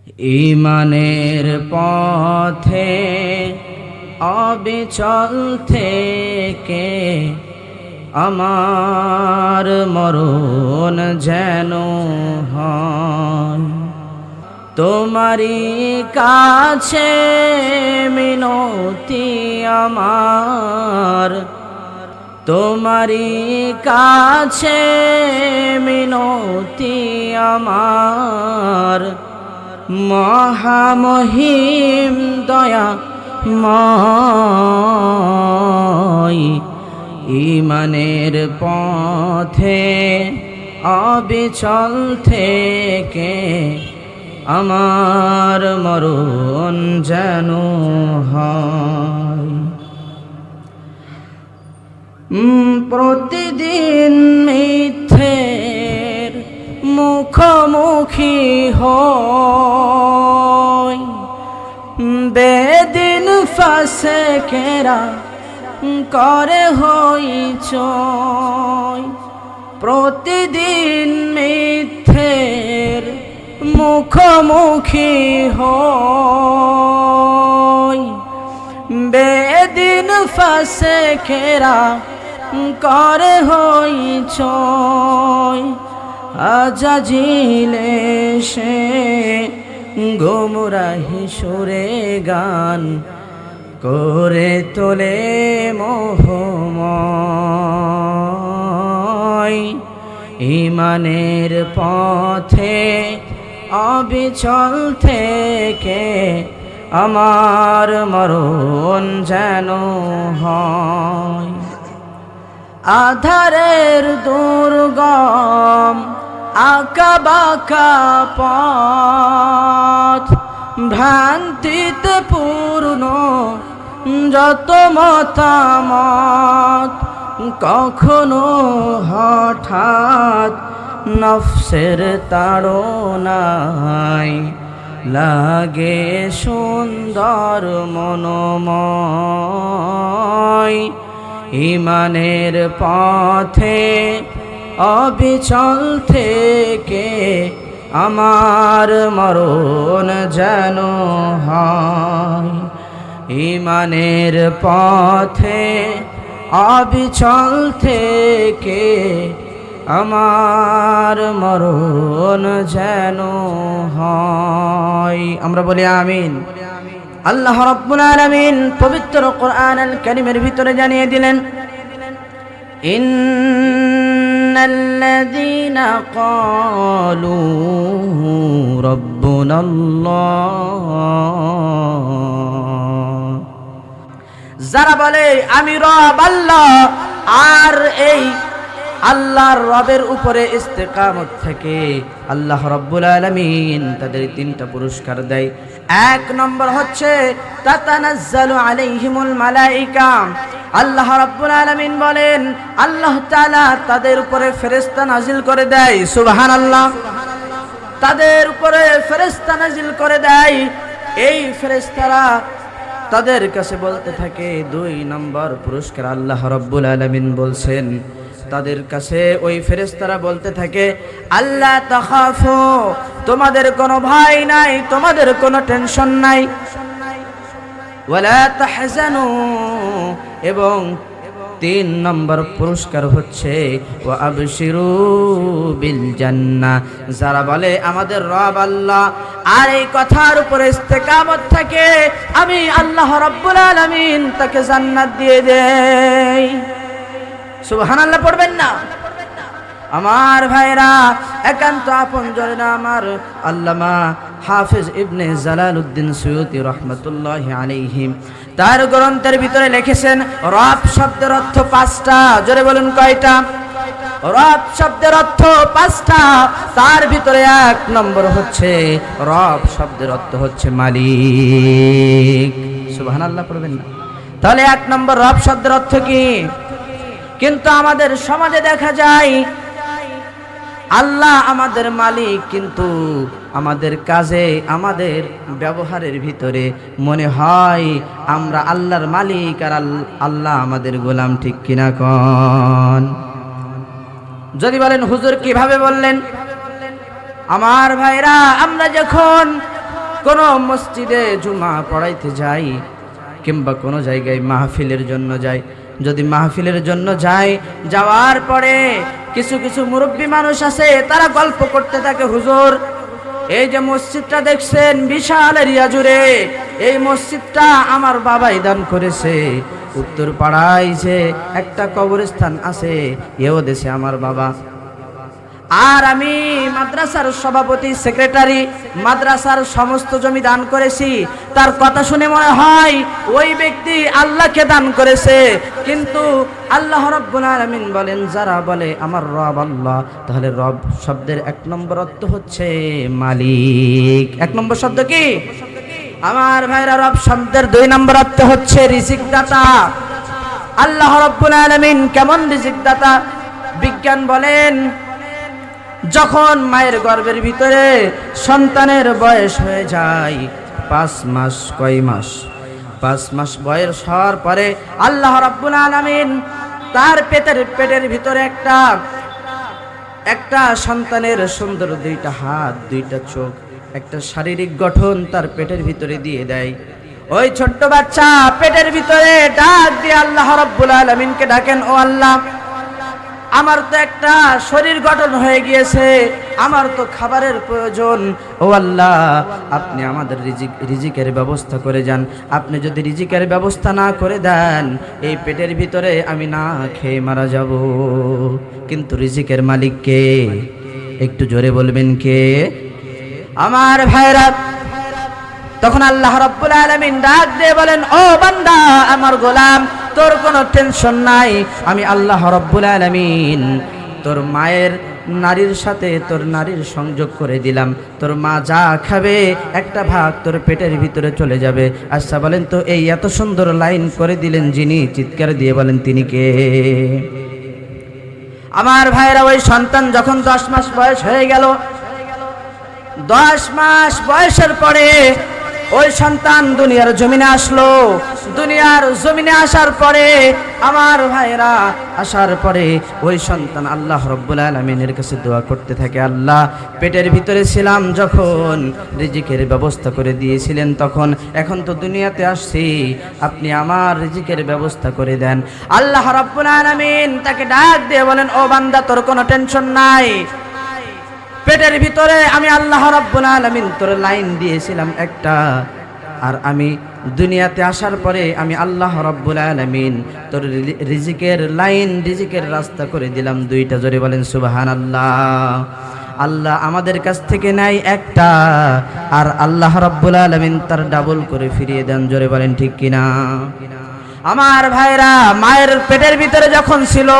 ঈমানের পথে অবিচল থেকে আমার মরণ যেন হয়। তোমারই কাছে মিনতি আমার, তোমারই কাছে মিনতি আমার, মহামহিম দয়াময়। ঈমানের পথে অবিচল থেকে আমার মরণ যেন হয়। প্রতিদিন মিথ্যের মুখোমুখি হই, বেদিন ফাসেকেরা করে হইচই। প্রতিদিন মিথ্যের মুখোমুখি হই, বেদিন ফাসেকেরা করে হইচই। আজাজিলে সে গোমরাহি সুরে গান করে তোলে মোহময়। ঈমানের পথে অবিচল থেকে আমার মরণ যেন হয়। আধারের দুর্গম আঁকা বাঁকা পথ, ভ্রান্তিতে পূর্ণ যত মতামত, কখনো হঠাৎ নফসের তাড়নায় লাগে সুন্দর মনোময়। ঈমানের পথে অবিচল থেকে আমার মরণ যেন হয়। ঈমানের পথে অবিচল থেকে আমার মরণ যেন হয়। আমরা বলি আমিন। আল্লাহ রাব্বুল আলামিন পবিত্র কোরআন আল কারীমের ভিতরে জানিয়ে দিলেন, ইন্নাল্লাযীনা ক্বালু রাব্বুনাল্লাহ, যারা বলে আমি রব আল্লাহ, আর এই আল্লাহর রবের উপরে ইস্তেকামত থেকে আল্লাহ রাব্বুল আলামিন তাদের তিনটা পুরস্কার দেয়। এক নম্বর হচ্ছে তাতানাজ্জালু আলাইহিমুল মালাইকা। আল্লাহ রাব্বুল আলামিন বলেন আল্লাহ তাআলা তাদের উপরে ফেরেশতা নাজিল করে দেয়। সুবহানাল্লাহ। তাদের উপরে ফেরেশতা নাজিল করে দেয়। এই ফেরেশতারা তাদের কাছে বলতে থাকে, দুই নম্বর পুরস্কার আল্লাহ রাব্বুল আলামিন বলছেন তাদের কাছে ওই ফেরেশতারা বলতে থাকে, আল্লাহ তাখাফু, তোমাদের কোনো ভয় নাই, তোমাদের কোনো টেনশন নাই, ওয়ালা তাহজানু, এবং তিন নম্বর পুরস্কার হচ্ছে ওয়া আবশিরু বিল জান্নাহ। যারা বলে আমাদের রব আল্লাহ আর এই কথার উপরে ইস্তেকামত থাকে, আমি আল্লাহ রাব্বুল আলামিন তাকে জান্নাত দিয়ে দেই। সুবহানাল্লাহ পড়বেন না আমার ভাইরা। একান্ত আপনজন আমার আল্লামা হাফেজ ইবনে জালালউদ্দিন সুয়ুতি রাহমাতুল্লাহি আলাইহি তার গ্রন্থের ভিতরে লিখেছেন, রব শব্দের অর্থ পাঁচটা। জোরে বলুন কয়টা? রব শব্দের অর্থ পাঁচটা। তার ভিতরে এক নম্বর হচ্ছে রব শব্দের অর্থ হচ্ছে মালিক। সুবহানাল্লাহ পড়বেন না? তাহলে এক নম্বর রব শব্দের অর্থ কি? কিন্তু আমাদের সমাজে দেখা যায় আল্লাহ আমাদের মালিক, কিন্তু আমাদের কাজে আমাদের ব্যবহারের ভিতরে মনে হয় আমরা আল্লাহর মালিক আর আল্লাহ আমাদের গোলাম। ঠিক কিনা কোন? যদি বলেন হুজুর কিভাবে বললেন, আমার ভাইরা আমরা যখন কোনো মসজিদে জুমা পড়াইতে যাই কিংবা কোনো জায়গায় মাহফিলের জন্য যাই, যদি মাহফিলের জন্য যাই, যাওয়ার পরে কিছু কিছু মুরব্বী মানুষ আছে, তারা গল্প করতে থাকে, হুজুর এই যে মসজিদটা দেখছেন বিশাল এরিয়া জুড়ে, এই মসজিদটা আমার বাবাই দান করেছে। উত্তর পাড়ায় যে একটা কবরস্থান আছে, এও দেশে আমার বাবা। আর আমি মাদ্রাসার সভাপতি, সেক্রেটারি, মাদ্রাসার সমস্ত জমি দান করেছি। তার কথা শুনে মনে হয় ওই ব্যক্তি আল্লাহকে দান করেছে। কিন্তু আল্লাহ রাব্বুল আলামিন বলেন, যারা বলে আমার রব আল্লাহ, তাহলে রব শব্দের 1 নম্বর অর্থ হচ্ছে মালিক। 1 নম্বর শব্দ কি আমার ভাইরা? রব শব্দের 2 নম্বর অর্থ হচ্ছে রিজিক দাতা। আল্লাহ রাব্বুল আলামিন কেমন রিজিক দাতা? বিজ্ঞান বলেন, যখন মায়ের গর্ভের ভিতরে সন্তানের বয়স হয়ে যায় 5 মাস, কয় মাস? 5 মাস বয়স হওয়ার পরে আল্লাহ রাব্বুল আলামিন তার পেটের ভিতরে একটা সন্তানের সুন্দর 2টা হাত, 2টা চোখ, একটা শারীরিক গঠন তার পেটের ভিতরে দিয়ে দেয়। ওই ছোট্ট বাচ্চা পেটের ভিতরে ডাক দিয়ে আল্লাহ রাব্বুল আলামিনকে ডাকেন, ও আল্লাহ, আমার তো একটা শরীর গঠন হয়ে গিয়েছে, আমার তো খাবারের প্রয়োজন, ও আল্লাহ আপনি আমাদের রিজিকের ব্যবস্থা করে যান। আপনি যদি রিজিকের ব্যবস্থা না করে দেন, এই পেটের ভিতরে আমি না খেয়ে মারা যাব। কিন্তু রিজিকের মালিক কে? একটু জোরে বলবেন কে? আমার ভাইরা, তখন আল্লাহ রাব্বুল আলামিন ডাক দিয়ে বলেন, ও বান্দা, আমার গোলাম, তোর কোনো টেনশন নাই, আমি আল্লাহ রাব্বুল আলামিন তোর মায়ের নারীর সাথে তোর নারীর সংযোগ করে দিলাম। তোর মা যা খাবে একটা ভাগ তোর পেটের ভিতরে চলে যাবে। আচ্ছা বলেন তো, এই এত সুন্দর লাইন করে দিলেন যিনি, চিৎকার দিয়ে বলেন তিনি কে? আমার ভাইরা, ওই সন্তান যখন 10 মাস বয়স হয়ে গেল, 10 মাস বয়সের পরে ওই সন্তান দুনিয়ার জমিনে আসলো। দুনিয়ার জমিনে আসার পরে আমার ভাইরা, আসার পরে ওই সন্তান আল্লাহ রাব্বুল আলামিনের কাছে দোয়া করতে থাকে, আল্লাহ পেটের ভিতরে ছিলাম যখন রিজিকের ব্যবস্থা করে দিয়েছিলেন, তখন এখন তো দুনিয়াতে আসছি, আপনি আমার রিজিকের ব্যবস্থা করে দেন। আল্লাহ রাব্বুল আলামিন তাকে ডাক দিয়ে বলেন, ও বান্দা, তোর কোনো টেনশন নাই, পেটের ভিতরে আমি আল্লাহ রাব্বুল আলামিন তোর লাইন দিয়েছিলাম একটা, আর আমি দুনিয়াতে আসার পরে আমি আল্লাহ রাব্বুল আলামিন তোর রিজিকের লাইন, রিজিকের রাস্তা করে দিলাম 2টা। জোরে বলেন সুবহানাল্লাহ। আল্লাহ আমাদের কাছ থেকে নেয় একটা, আর আল্লাহ রাব্বুল আলামিন তার ডাবল করে ফিরিয়ে দেন। জোরে বলেন ঠিক কিনা? আমার ভাইরা, মায়ের পেটের ভিতরে যখন ছিল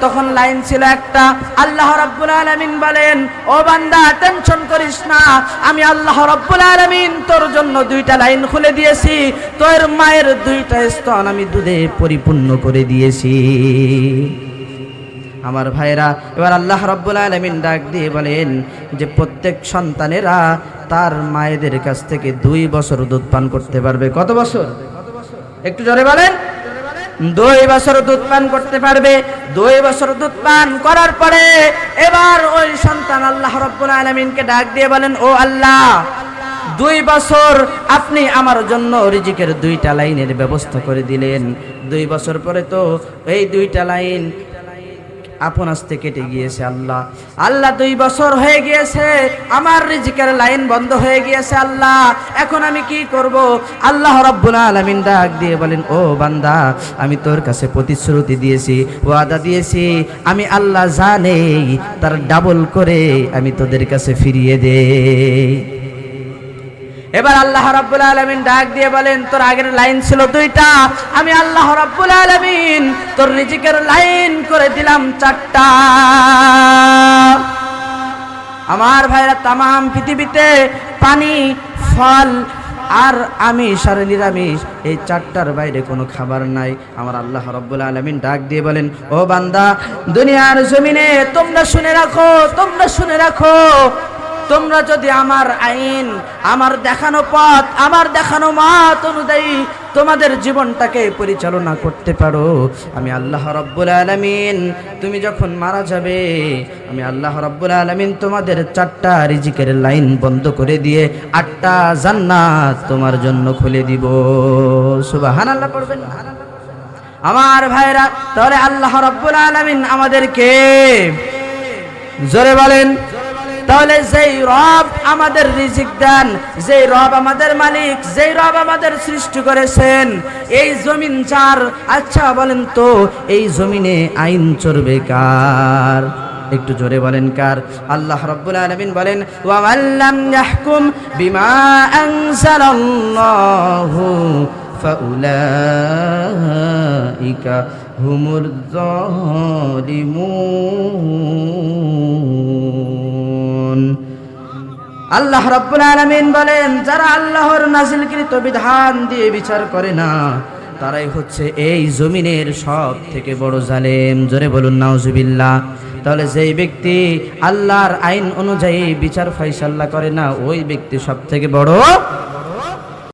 তখন লাইন ছিল একটা। আল্লাহ রাব্বুল আলামিন বলেন, ও বান্দা, টেনশন করিস না, আমি আল্লাহ রাব্বুল আলামিন তোর জন্য 2টা লাইন খুলে দিয়েছি। তোর মায়ের 2টা স্তন আমি দুধে পরিপূর্ণ করে দিয়েছি। আমার ভাইরা, এবার আল্লাহ রাব্বুল আলামিন ডাক দিয়ে বলেন যে প্রত্যেক সন্তানেরা তার মায়েদের কাছ থেকে 2 বছর দুধ পান করতে পারবে। কত বছর? একটু জোরে বলেন। 2 বছর দুধ পান করতে পারবে। 2 বছর দুধ পান করার পরে এবার ওই সন্তান আল্লাহ রাব্বুল আলামিনকে ডাক দিয়ে বলেন, ও আল্লাহ, 2 বছর আপনি আমার জন্য রিজিকের 2টা লাইনের ব্যবস্থা করে দিলেন। 2 বছর পরে তো এই 2টা লাইন আপন আস্তে কেটে গিয়েছে। আল্লাহ 2 বছর হয়ে গিয়েছে, আমার রিজিকের লাইন বন্ধ হয়ে গিয়েছে। আল্লাহ, এখন আমি কি করব? আল্লাহ রাব্বুল আলামিন ডাক দিয়ে বলেন, ও বান্দা, আমি তোর কাছে প্রতিশ্রুতি দিয়েছি, ওয়াদা দিয়েছি, আমি আল্লাহ জানে তার ডাবল করে আমি তোদের কাছে ফিরিয়ে দেই। এবার আল্লাহ রাব্বুল আলামিন ডাক দিয়ে বলেন, তোর আগের লাইন ছিল 2টা, আমি আল্লাহ রাব্বুল আলামিন তোর রিজিকের লাইন করে দিলাম 4টা। আমার ভাইরা, তামাম পৃথিবীতে পানি, ফল আর আমিষ আর নিরামিষ, এই 4টার বাইরে কোনো খাবার নাই। আমার আল্লাহ রাব্বুল আলামিন ডাক দিয়ে বলেন, ও বান্দা, দুনিয়ার জমিনে তোমরা শুনে রাখো, তোমরা যদি আমার আইন, আমার দেখানো পথ, আমার দেখানো মত অনুযায়ী তোমাদের জীবনটাকে পরিচালনা করতে পারো, আমি আল্লাহ রাব্বুল আলামিন তুমি যখন মারা যাবে, আমি আল্লাহ রাব্বুল আলামিন তোমাদের 4টা রিজিকের লাইন বন্ধ করে দিয়ে 8টা জান্নাত তোমার জন্য খুলে দিব। সুবহানাল্লাহ পড়বেন না আমার ভাইরা? তাহলে আল্লাহ রাব্বুল আলামিন আমাদেরকে জোরে বলেন, তাহলে যেই রব আমাদের রিজিক দেন, যেই রব আমাদের মালিক, যেই রব আমাদের সৃষ্টি করেছেন, এই জমিন যার, আচ্ছা বলেন তো এই জমিনে আইন চলবে কার? একটু জোরে বলেন কার? আল্লাহ রাব্বুল আলামিন বলেন, ওয়া মান লাম ইয়াহকুম বিমা আনজালাল্লাহু ফাউলাইকা হুমুজ যালিমুন। আল্লাহ রাব্বুল আলামিন বলেন, যারা আল্লাহর নাজিলকৃত বিধান দিয়ে বিচার করে না, তারাই হচ্ছে এই জমিনের সব থেকে বড় জালেম। জোরে বলুন নাউজুবিল্লাহ। তাহলে যেই ব্যক্তি আল্লাহর আইন অনুযায়ী বিচার ফয়সালা করে না, ওই ব্যক্তি সব থেকে বড়